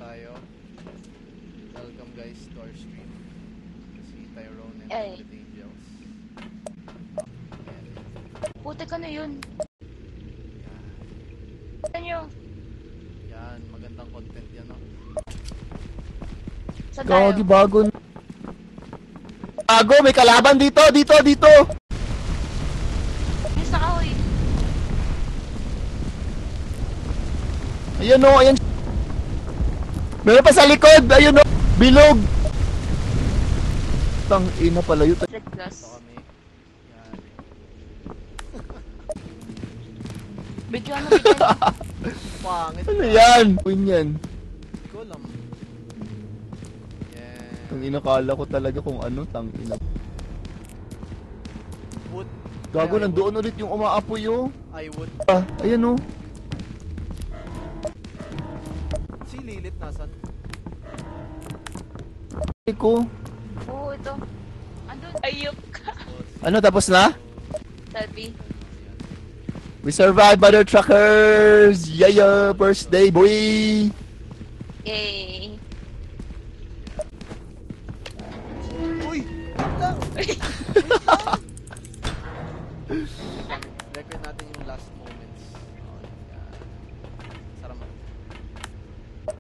tayo. Welcome guys to our stream. Si Tyrone and Ay. Good Angels. Putik ano yun? Yan. Ano nyo? Yan, magandang content yan, no? Saan tayo? Gagi, bago. Bago, may kalaban dito, dito. Yung sa kahoy. Ayan o, ayan. Meron pa sa likod, ayun o. Bilog. Tang ina pala yun. Red glass. Ito kami. Yan. Medyo ano, Pangit. Ano yan? Win yan. Hindi ko alam. Yan. Tang ina, kala ko talaga kung ano, tang ina. Wood. Gago, Ay, nandoon ulit yung umaapoy o. I would. Ah, ayan o. Si Lilith nasan? Ko. Oo, ito. Andun. Ayup ka. Ano, tapos na? Selfie. We survived, mother truckers! Yeah, first day, boy! Yay. Uy! Wait lang!